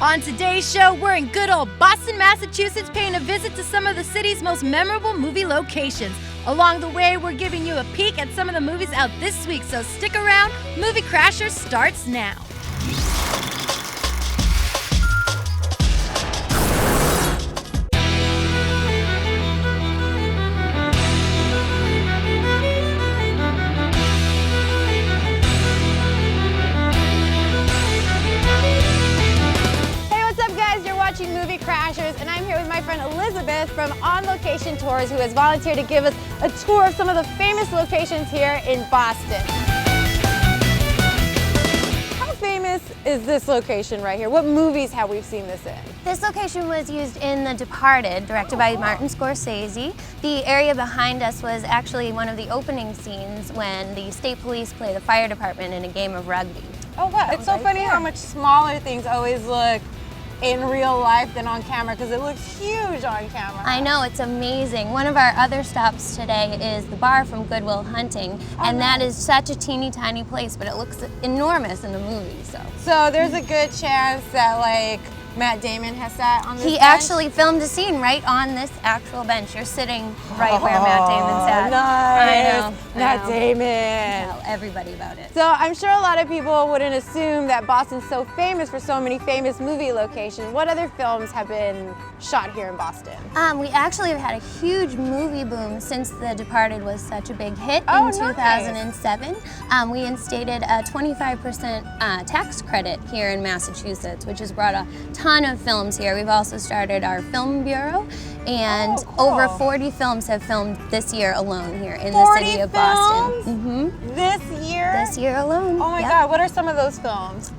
On today's show, we're in good old Boston, Massachusetts, paying a visit to some of the city's most memorable movie locations. Along the way, we're giving you a peek at some of the movies out this week, so stick around. Movie Crashers starts now. Watching Movie Crashers, and I'm here with my friend Elizabeth from On Location Tours, who has volunteered to give us a tour of some of the famous locations here in Boston. How famous is this location right here? What movies have we seen this in? This location was used in The Departed, directed by Martin Scorsese. The area behind us was actually one of the opening scenes when the state police play the fire department in a game of rugby. Oh wow, it's so funny how much smaller things always look in real life than on camera, because it looks huge on camera. I know, it's amazing. One of our other stops today is the bar from Good Will Hunting, and that is such a teeny tiny place, but it looks enormous in the movie. So there's a good chance that like Matt Damon has sat on this bench? Actually filmed a scene right on this actual bench. You're sitting right where Matt Damon sat. Nice. I know. Matt Damon. Tell everybody about it. So I'm sure a lot of people wouldn't assume that Boston's so famous for so many famous movie locations. What other films have been shot here in Boston? We actually have had a huge movie boom since The Departed was such a big hit in 2007. We instated a 25% tax credit here in Massachusetts, which has brought a ton of films here. We've also started our film bureau, and over 40 films have filmed this year alone here in the city of Boston. This year? This year alone. Oh my God, what are some of those films?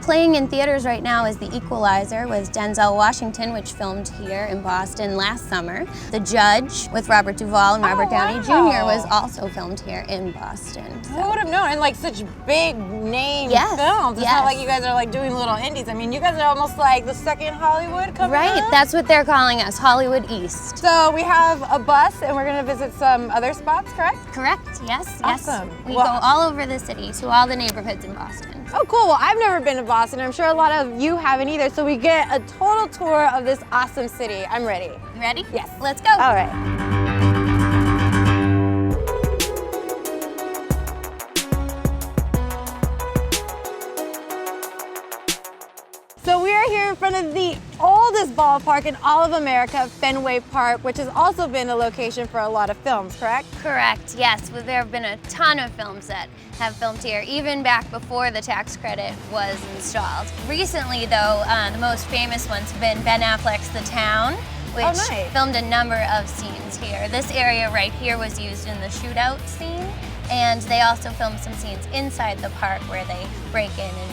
Playing in theaters right now is The Equalizer with Denzel Washington, which filmed here in Boston last summer. The Judge with Robert Duvall and Robert Downey Jr. was also filmed here in Boston. So. Who would have known? And like such big name films. It's not like you guys are like doing little indies. I mean, you guys are almost like the second Hollywood coming up. That's what they're calling us, Hollywood East. So we have a bus and we're gonna visit some other spots, correct? Correct, yes. Awesome. We go all over the city to all the neighborhoods in Boston. Oh cool, well I've never been to Boston. I'm sure a lot of you haven't either, so we get a total tour of this awesome city. I'm ready. You ready? Yes. Let's go. All right. So we are here in front of the oldest ballpark in all of America, Fenway Park, which has also been a location for a lot of films, correct? Correct, yes. Well, there have been a ton of films that have filmed here, even back before the tax credit was installed. Recently, though, the most famous ones have been Ben Affleck's The Town, which filmed a number of scenes here. This area right here was used in the shootout scene, and they also filmed some scenes inside the park where they break in and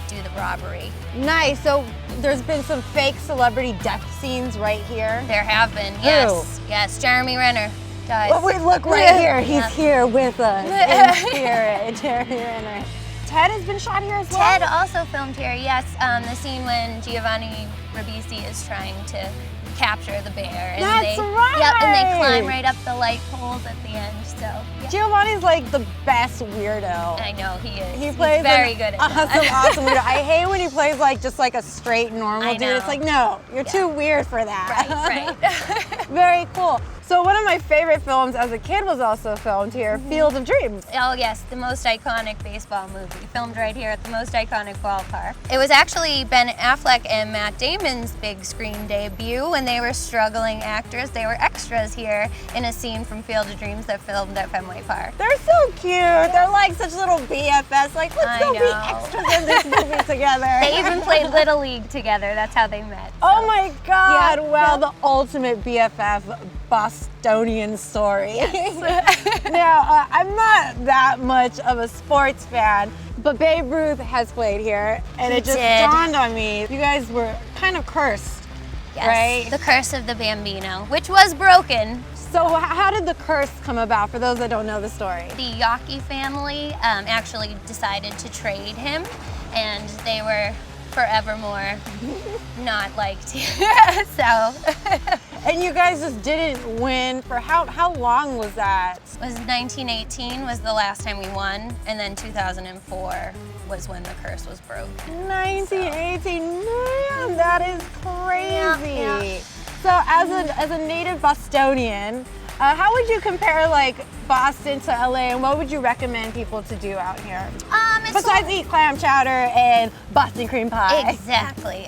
do the robbery. Nice, so there's been some fake celebrity death scenes right here? There have been, yes. Yes, Jeremy Renner dies. Well, wait, look right here, he's here with us in spirit, Jeremy Renner. Ted has been shot here as well? Ted also filmed here, yes. The scene when Giovanni Ribisi is trying to capture the bear. And That's right! Yep, and they climb right up the light poles at the end, so. Yeah. Giovanni's like the best weirdo. I know, he is. He plays very good at that. Awesome weirdo. I hate when he plays like just like a straight normal dude. It's like, no, you're too weird for that. Right. Very cool. So one of my favorite films as a kid was also filmed here, Field of Dreams. Oh yes, the most iconic baseball movie, filmed right here at the most iconic ballpark. It was actually Ben Affleck and Matt Damon's big screen debut when they were struggling actors. They were extras here in a scene from Field of Dreams that filmed at Fenway Park. They're so cute. They're like such little BFFs. Like, let's go be extras in this movie together. They even played Little League together. That's how they met. So. Oh my God, well, the ultimate BFF Bostonian story. Yes. Now, I'm not that much of a sports fan, but Babe Ruth has played here, and it just dawned on me, you guys were kind of cursed, right? The curse of the Bambino, which was broken. So how did the curse come about, for those that don't know the story? The Yockey family actually decided to trade him, and they were forevermore not liked. So. And you guys just didn't win for how long was that? It was 1918 was the last time we won, and then 2004 was when the curse was broken. 1918, man, That is crazy. Yeah. So as a native Bostonian, how would you compare like Boston to LA, and what would you recommend people to do out here? Besides eat clam chowder and Boston cream pie. Exactly.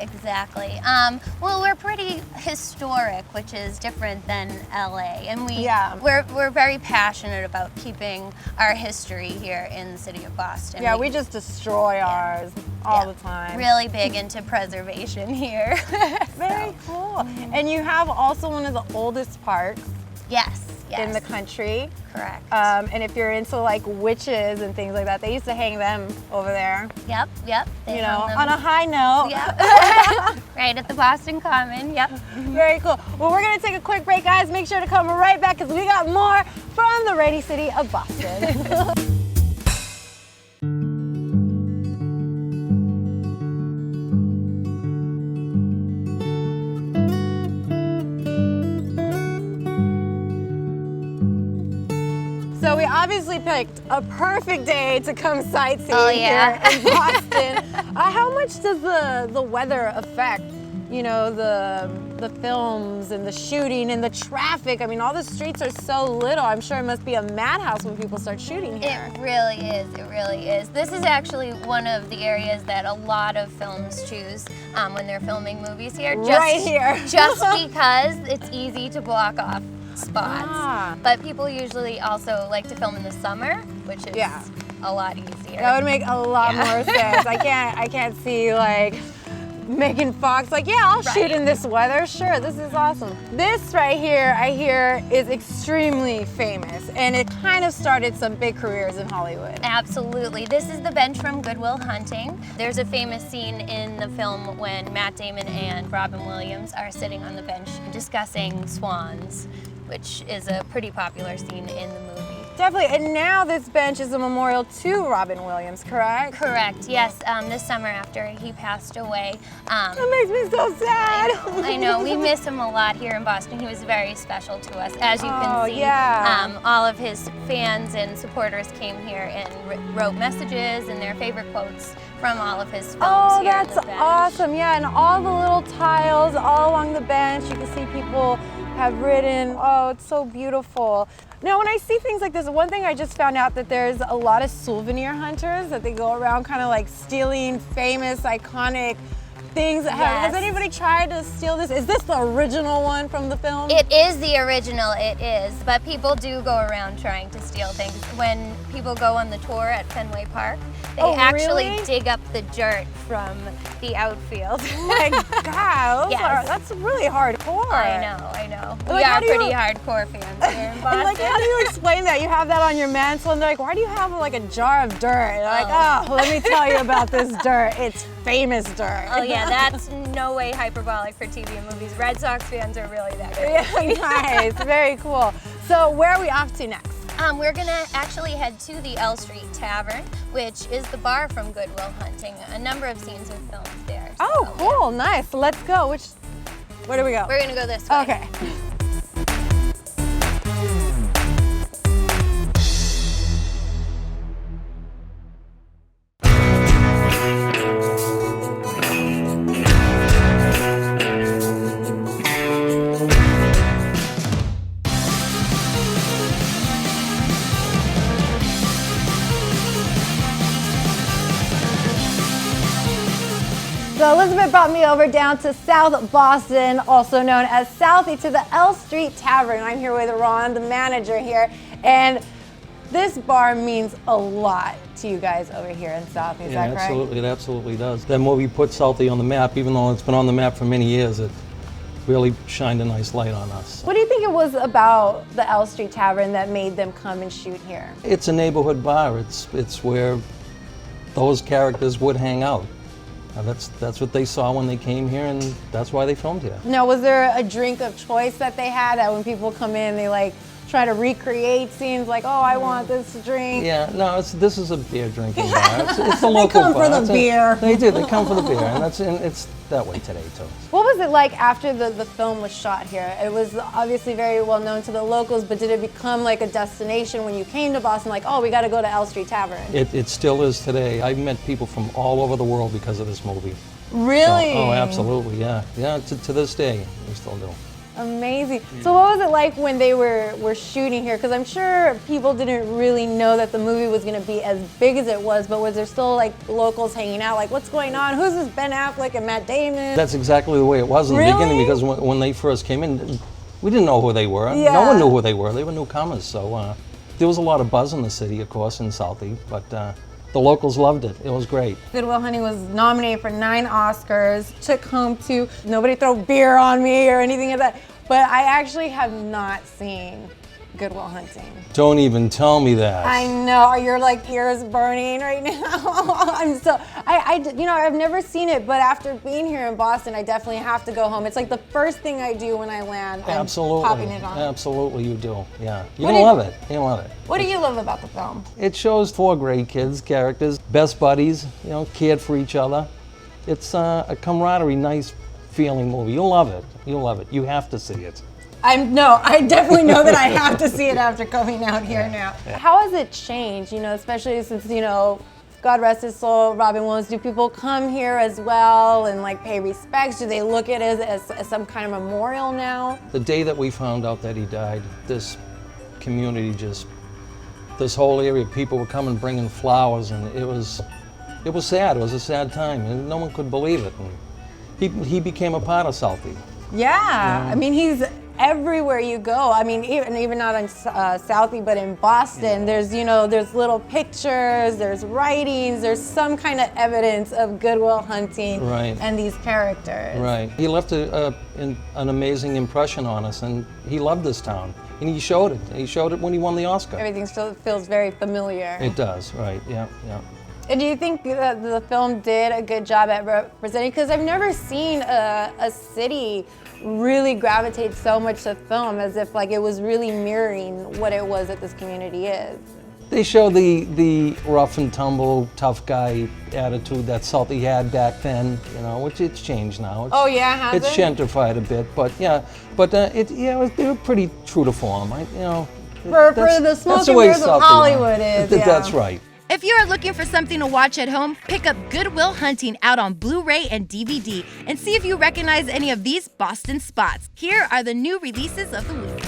Well, we're pretty historic, which is different than LA, and we're very passionate about keeping our history here in the city of Boston. Yeah, we just destroy ours all the time. Really big into preservation here. Very cool. And you have also one of the oldest parks Yes. in the country. Correct. And if you're into like witches and things like that, they used to hang them over there. Yep. They You know, hung them. on a high note. Yep. Right at the Boston Common. Yep. Very cool. Well, we're gonna take a quick break, guys. Make sure to come right back because we got more from the rainy city of Boston. So we obviously picked a perfect day to come sightseeing here in Boston. How much does the weather affect, you know, the films and the shooting and the traffic? I mean, all the streets are so little. I'm sure it must be a madhouse when people start shooting here. It really is. This is actually one of the areas that a lot of films choose when they're filming movies here. Right here. Just because it's easy to block off spots. But people usually also like to film in the summer, which is a lot easier. That would make a lot more sense. I can't see like Megan Fox like, yeah, I'll shoot in this weather. Sure, this is awesome. This right here, I hear, is extremely famous, and it kind of started some big careers in Hollywood. Absolutely. This is the bench from Good Will Hunting. There's a famous scene in the film when Matt Damon and Robin Williams are sitting on the bench discussing swans, which is a pretty popular scene in the movie. Definitely, and now this bench is a memorial to Robin Williams, correct? Correct, yes. This summer after he passed away. That makes me so sad. I know, we miss him a lot here in Boston. He was very special to us, as you can see. Yeah. All of his fans and supporters came here and wrote messages and their favorite quotes from all of his films here. Oh, that's awesome. Yeah, and all the little tiles all along the bench, you can see people have written. Oh, it's so beautiful. Now, when I see things like this, one thing I just found out that there's a lot of souvenir hunters that they go around kind of like stealing famous, iconic things. Has anybody tried to steal this? Is this the original one from the film? It is the original, it is. But people do go around trying to steal things. When people go on the tour at Fenway Park, they actually dig up the dirt from the outfield. Oh my God, that's really hardcore. I know. We are pretty hardcore fans here in Boston. And like, how do you explain that? You have that on your mantle, and they're like, why do you have like a jar of dirt? And they're like, oh, let me tell you about this dirt. It's famous dirt. Oh yeah, that's no way hyperbolic for TV and movies. Red Sox fans are really that crazy. Yeah, nice, very cool. So where are we off to next? We're gonna actually head to the Street Tavern, which is the bar from Good Will Hunting. A number of scenes are filmed there. Oh, cool, nice. Let's go. Where do we go? We're gonna go this way. Okay. So Elizabeth brought me over down to South Boston, also known as Southie, to the Street Tavern. I'm here with Ron, the manager here, and this bar means a lot to you guys over here in Southie, is that correct? Absolutely, it absolutely does. That movie put Southie on the map, even though it's been on the map for many years. It really shined a nice light on us. What do you think it was about the Street Tavern that made them come and shoot here? It's a neighborhood bar. It's where those characters would hang out. That's what they saw when they came here, and that's why they filmed here. Now, was there a drink of choice that they had that when people come in, they like try to recreate scenes like, oh, I want this drink? Yeah, no, this is a beer drinking bar. It's a local bar. They come for the beer. They do. They come for the beer, and it's that way today too. What was it like after the film was shot here? It was obviously very well known to the locals, but did it become like a destination when you came to Boston, like, oh, we got to go to Street Tavern? It still is today. I've met people from all over the world because of this movie. Really? Oh, absolutely, yeah. Yeah, to this day, we still do. Amazing. So what was it like when they were shooting here? Because I'm sure people didn't really know that the movie was going to be as big as it was, but was there still like locals hanging out? Like, what's going on? Who's this Ben Affleck and Matt Damon? That's exactly the way it was in the beginning, because when they first came in, we didn't know who they were. Yeah. No one knew who they were. They were newcomers. So there was a lot of buzz in the city, of course, in Southie, but the locals loved it. It was great. Good Will Hunting was nominated for 9 Oscars, took home 2. Nobody throw beer on me or anything like that. But I actually have not seen Good Will Hunting. Don't even tell me that. I know, you're like ears burning right now. I've never seen it, but after being here in Boston, I definitely have to go home. It's like the first thing I do when I land. Absolutely. I'm popping it on. Absolutely, you do. Yeah, you're gonna love it. You're gonna love it. What do you love about the film? It shows 4 great kids, characters, best buddies, cared for each other. It's a camaraderie, nice feeling movie. You'll love it. You'll love it. You have to see it. I definitely know that I have to see it after coming out here now. Yeah. How has it changed, especially since, God rest his soul, Robin Williams, do people come here as well and like pay respects? Do they look at it as some kind of memorial now? The day that we found out that he died, this community this whole area, people were coming bringing flowers, and it was sad. It was a sad time, and no one could believe it. And he became a part of Southie. Yeah, I mean, he's everywhere you go. I mean, even not in Southie, but in Boston, there's little pictures, there's writings, there's some kind of evidence of Good Will Hunting and these characters. Right. He left an amazing impression on us, and he loved this town, and he showed it. He showed it when he won the Oscar. Everything still feels very familiar. It does, right? Yeah, yeah. And do you think that the film did a good job at representing? Because I've never seen a city really gravitate so much to film as if like it was really mirroring what it was that this community is. They show the rough and tumble, tough guy attitude that Southie had back then, which it's changed now. Has it's gentrified a bit, but they were pretty true to form. For the smoke and mirrors of Hollywood is. Yeah. That's right. If you are looking for something to watch at home, pick up Good Will Hunting out on Blu-ray and DVD and see if you recognize any of these Boston spots. Here are the new releases of the week.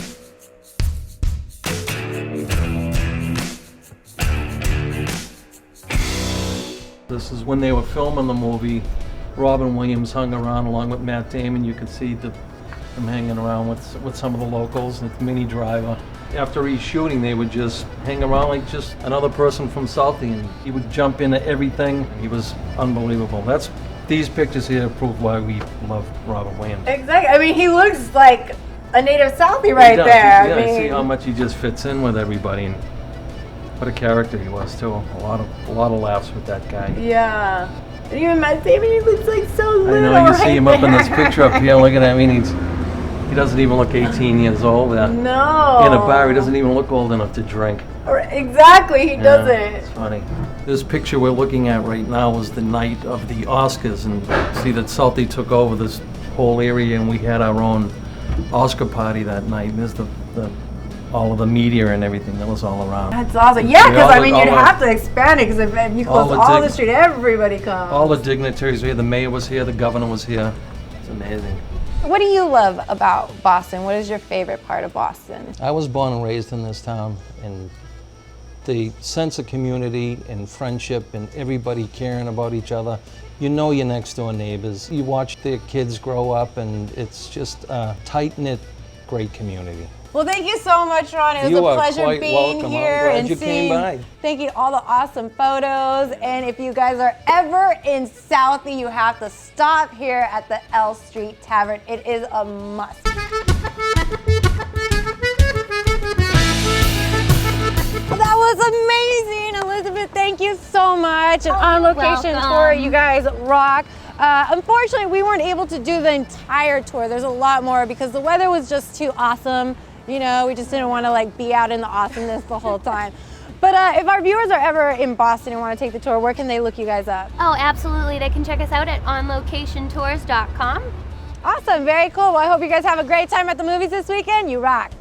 This is when they were filming the movie. Robin Williams hung around along with Matt Damon. You could see them hanging around with some of the locals, and the Mini Driver. After each shooting, they would just hang around like just another person from Southie, and he would jump into everything. He was unbelievable. These pictures here prove why we love Robin Williams. Exactly. I mean, he looks like a native Southie right there. Yeah, I see how much he just fits in with everybody, and what a character he was too. A lot of laughs with that guy. Yeah. And even Matt Damon, he looks like so little. I know, you see him up in this picture up here. Look at that. I mean, he doesn't even look 18 years old. No. In a bar, he doesn't even look old enough to drink. Exactly, he doesn't. It's funny. This picture we're looking at right now was the night of the Oscars, and see that Southie took over this whole area, and we had our own Oscar party that night. And there's all of the media and everything that was all around. That's awesome. Yeah, because you'd have to expand it, because if you close all the street, everybody comes. All the dignitaries were here. The mayor was here. The governor was here. It's amazing. What do you love about Boston? What is your favorite part of Boston? I was born and raised in this town, and the sense of community and friendship and everybody caring about each other. Your next door neighbors. You watch their kids grow up, and it's just a tight-knit, great community. Well, thank you so much, Ron. It was a pleasure being here and seeing. Thank you all the awesome photos. And if you guys are ever in Southie, you have to stop here at the L Street Tavern. It is a must. That was amazing, Elizabeth. Thank you so much. An on-location tour, you guys rock. Unfortunately, we weren't able to do the entire tour. There's a lot more because the weather was just too awesome. We just didn't want to be out in the awesomeness the whole time. But if our viewers are ever in Boston and want to take the tour, where can they look you guys up? Oh, absolutely. They can check us out at onlocationtours.com. Awesome, very cool. Well, I hope you guys have a great time at the movies this weekend. You rock.